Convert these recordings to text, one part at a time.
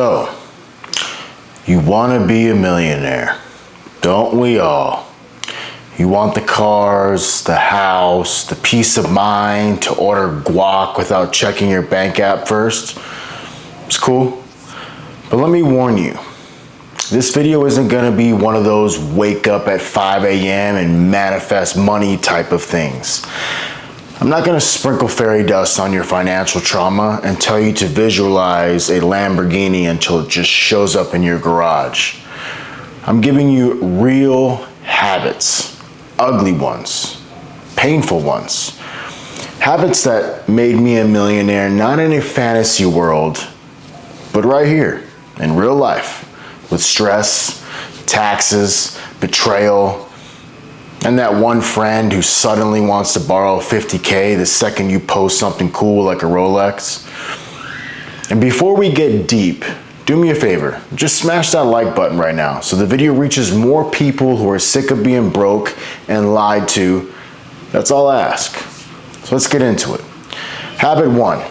So, you want to be a millionaire, don't we all? You want the cars, the house, the peace of mind to order guac without checking your bank app first. It's cool. But let me warn you, this video isn't going to be one of those wake up at 5 a.m. and manifest money type of things. I'm not going to sprinkle fairy dust on your financial trauma and tell you to visualize a Lamborghini until it just shows up in your garage. I'm giving you real habits, ugly ones, painful ones. Habits that made me a millionaire, not in a fantasy world, but right here in real life, with stress, taxes, betrayal, and that one friend who suddenly wants to borrow $50K the second you post something cool like a Rolex. And before we get deep, do me a favor, just smash that like button right now so the video reaches more people who are sick of being broke and lied to. That's all I ask. So let's get into it. Habit 1,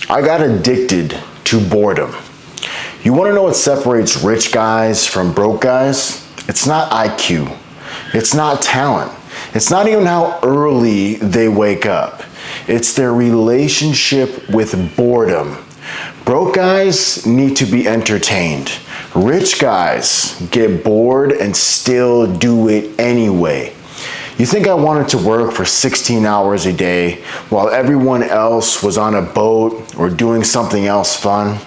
I got addicted to boredom. You want to know what separates rich guys from broke guys? It's not IQ. It's not talent. It's not even how early they wake up. It's their relationship with boredom. Broke guys need to be entertained. Rich guys get bored and still do it anyway. You think I wanted to work for 16 hours a day while everyone else was on a boat or doing something else fun?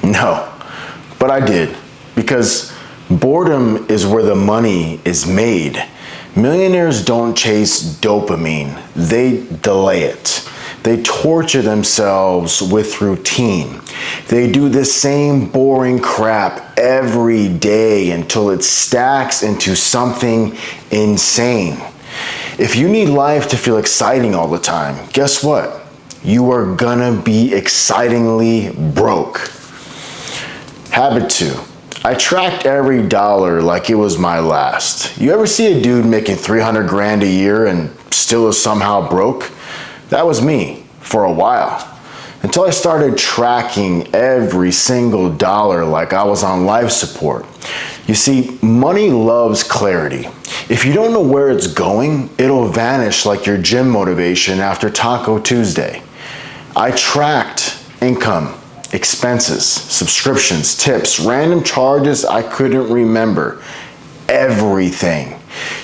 No, but I did, because boredom is where the money is made. Millionaires don't chase dopamine, they delay it. They torture themselves with routine. They do the same boring crap every day until it stacks into something insane. If you need life to feel exciting all the time, guess what? You are gonna be excitingly broke. Habit 2. I tracked every dollar like it was my last. You ever see a dude making 300 grand a year and still is somehow broke? That was me for a while, until I started tracking every single dollar like I was on life support. You see, money loves clarity. If you don't know where it's going, it'll vanish like your gym motivation after Taco Tuesday. I tracked income, expenses, subscriptions, tips, random charges I couldn't remember. Everything.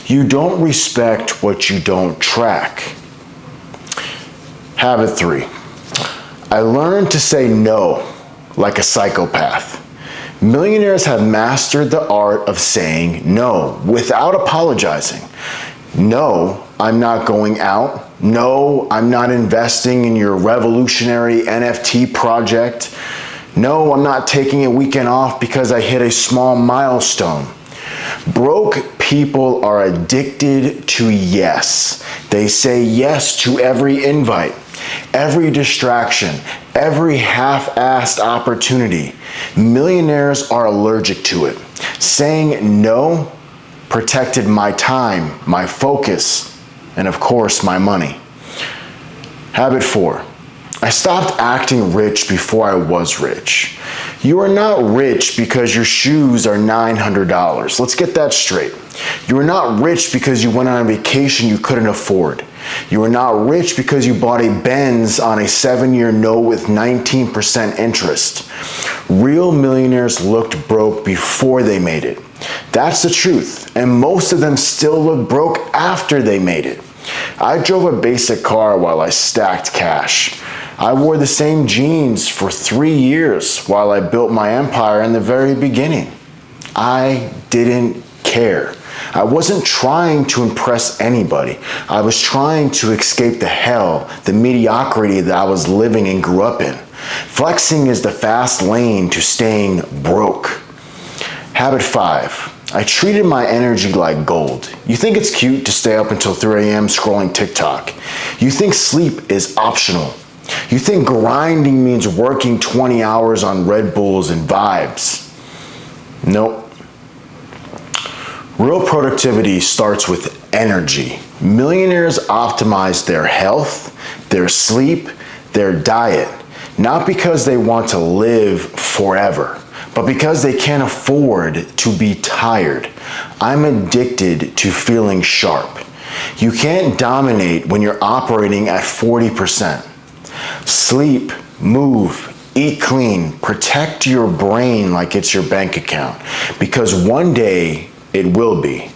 You don't respect what you don't track. Habit 3. I learned to say no like a psychopath. Millionaires have mastered the art of saying no without apologizing. No, I'm not going out. No, I'm not investing in your revolutionary NFT project. No, I'm not taking a weekend off because I hit a small milestone. Broke people are addicted to yes. They say yes to every invite, every distraction, every half-assed opportunity. Millionaires are allergic to it. Saying no protected my time, my focus, and of course, my money. Habit 4. I stopped acting rich before I was rich. You are not rich because your shoes are $900. Let's get that straight. You are not rich because you went on a vacation you couldn't afford. You are not rich because you bought a Benz on a 7-year note with 19% interest. Real millionaires looked broke before they made it. That's the truth, and most of them still look broke after they made it. I drove a basic car while I stacked cash. I wore the same jeans for 3 years while I built my empire in the very beginning. I didn't care. I wasn't trying to impress anybody. I was trying to escape the hell, the mediocrity that I was living and grew up in. Flexing is the fast lane to staying broke. Habit 5. I treated my energy like gold. You think it's cute to stay up until 3 a.m. scrolling TikTok. You think sleep is optional. You think grinding means working 20 hours on Red Bulls and vibes. Nope. Real productivity starts with energy. Millionaires optimize their health, their sleep, their diet, not because they want to live forever. But because they can't afford to be tired, I'm addicted to feeling sharp. You can't dominate when you're operating at 40%. Sleep, move, eat clean, protect your brain like it's your bank account, because one day it will be.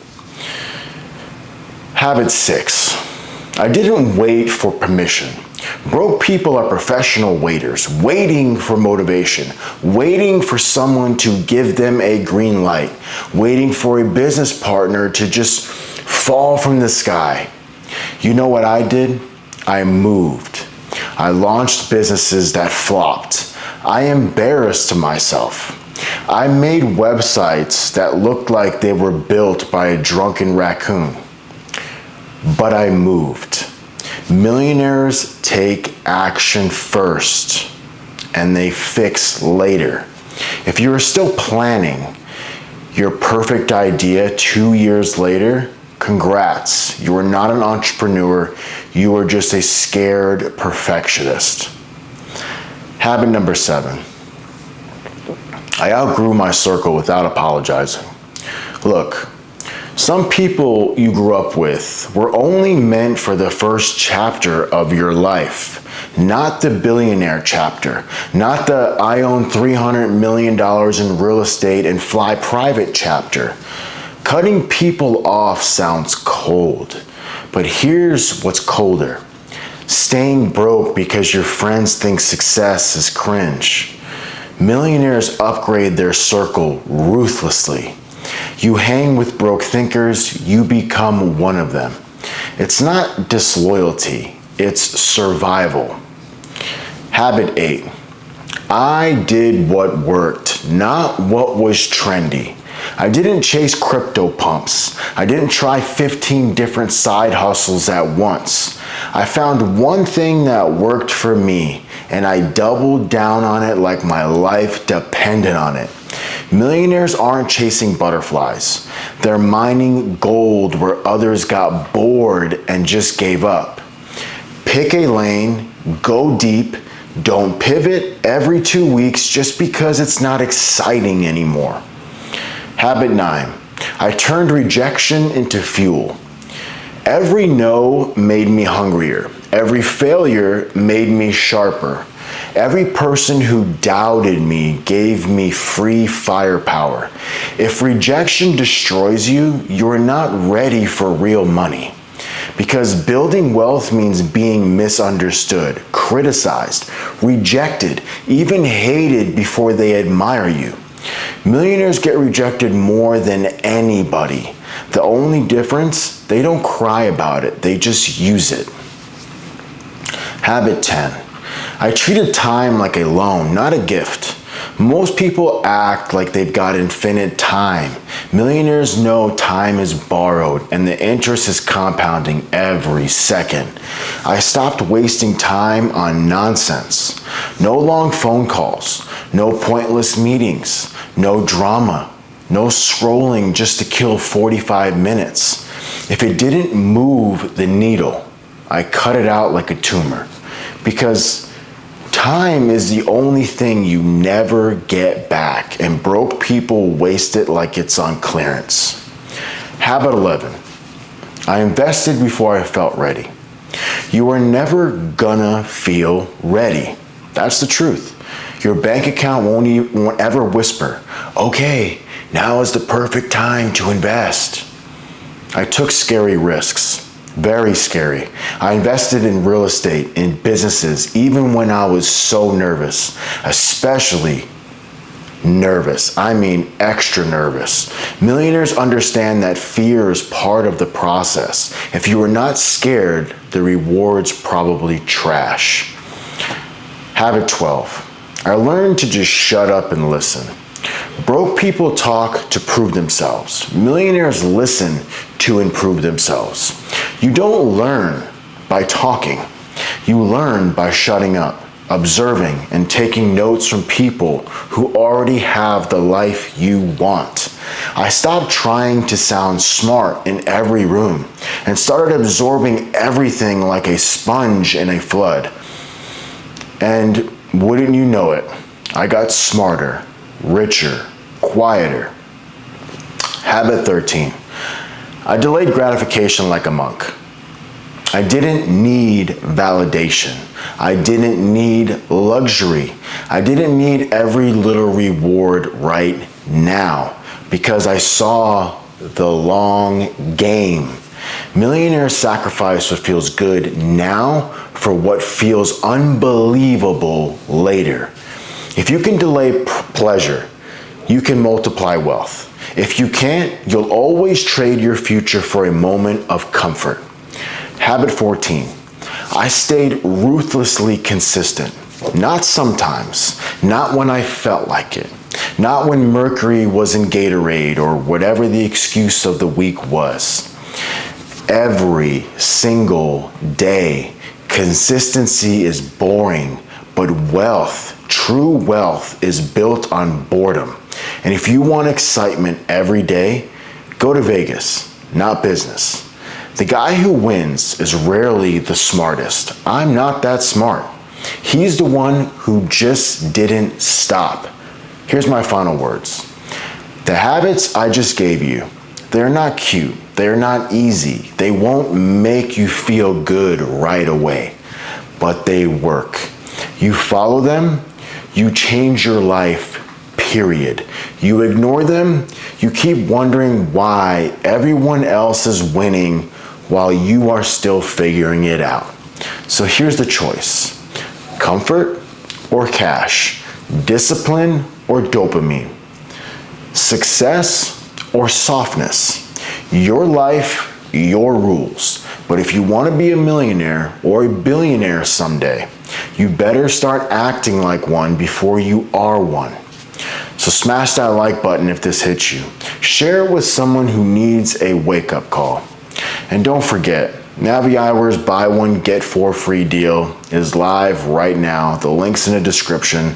Habit 6. I didn't wait for permission. Broke people are professional waiters, waiting for motivation, waiting for someone to give them a green light, waiting for a business partner to just fall from the sky. You know what I did? I moved. I launched businesses that flopped. I embarrassed myself. I made websites that looked like they were built by a drunken raccoon. But I moved. Millionaires take action first and they fix later. If you are still planning your perfect idea 2 years later, congrats. You are not an entrepreneur. You are just a scared perfectionist. Habit number 7. I outgrew my circle without apologizing. Look, some people you grew up with were only meant for the first chapter of your life, not the billionaire chapter, not the I own $300 million in real estate and fly private chapter. Cutting people off sounds cold, but here's what's colder. Staying broke because your friends think success is cringe. Millionaires upgrade their circle ruthlessly. You hang with broke thinkers, you become one of them. It's not disloyalty, it's survival. Habit 8. I did what worked, not what was trendy. I didn't chase crypto pumps. I didn't try 15 different side hustles at once. I found one thing that worked for me, and I doubled down on it like my life depended on it. Millionaires aren't chasing butterflies. They're mining gold where others got bored and just gave up. Pick a lane, go deep, don't pivot every 2 weeks just because it's not exciting anymore. Habit 9. I turned rejection into fuel. Every no made me hungrier. Every failure made me sharper. Every person who doubted me gave me free firepower. If rejection destroys you, you're not ready for real money. Because building wealth means being misunderstood, criticized, rejected, even hated before they admire you. Millionaires get rejected more than anybody. The only difference, they don't cry about it, they just use it. Habit 10. I treated time like a loan, not a gift. Most people act like they've got infinite time. Millionaires know time is borrowed and the interest is compounding every second. I stopped wasting time on nonsense. No long phone calls, no pointless meetings, no drama, no scrolling just to kill 45 minutes. If it didn't move the needle, I cut it out like a tumor. Because time is the only thing you never get back, and broke people waste it like it's on clearance. Habit 11. I invested before I felt ready. You are never gonna feel ready. That's the truth. Your bank account won't ever whisper, okay, now is the perfect time to invest. I took scary risks. Very scary. I invested in real estate, in businesses, even when I was so nervous, especially nervous. I mean, extra nervous. Millionaires understand that fear is part of the process. If you are not scared, the reward's probably trash. Habit 12. I learned to just shut up and listen. Broke people talk to prove themselves. Millionaires listen to improve themselves. You don't learn by talking. You learn by shutting up, observing, and taking notes from people who already have the life you want. I stopped trying to sound smart in every room and started absorbing everything like a sponge in a flood. And wouldn't you know it, I got smarter, richer, quieter. Habit 13. I delayed gratification like a monk. I didn't need validation. I didn't need luxury. I didn't need every little reward right now because I saw the long game. Millionaires sacrifice what feels good now for what feels unbelievable later. If you can delay pleasure, you can multiply wealth. If you can't, you'll always trade your future for a moment of comfort. Habit 14. I stayed ruthlessly consistent. Not sometimes, not when I felt like it, not when Mercury was in Gatorade or whatever the excuse of the week was. Every single day. Consistency is boring, but wealth, true wealth, is built on boredom. And if you want excitement every day, go to Vegas, not business. The guy who wins is rarely the smartest. I'm not that smart. He's the one who just didn't stop. Here's my final words. The habits I just gave you, they're not cute. They're not easy. They won't make you feel good right away, but they work. You follow them, you change your life, period. You ignore them, you keep wondering why everyone else is winning while you are still figuring it out. So here's the choice. Comfort or cash? Discipline or dopamine? Success or softness? Your life, your rules. But if you want to be a millionaire or a billionaire someday, you better start acting like one before you are one. So smash that like button if this hits you. Share it with someone who needs a wake-up call. And don't forget, Navi-Eyewear's buy one, get four free deal is live right now. The link's in the description.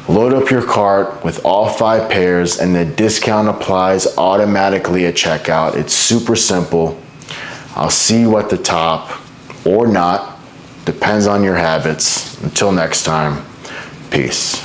Load up your cart with all 5 pairs and the discount applies automatically at checkout. It's super simple. I'll see you at the top or not. Depends on your habits. Until next time, peace.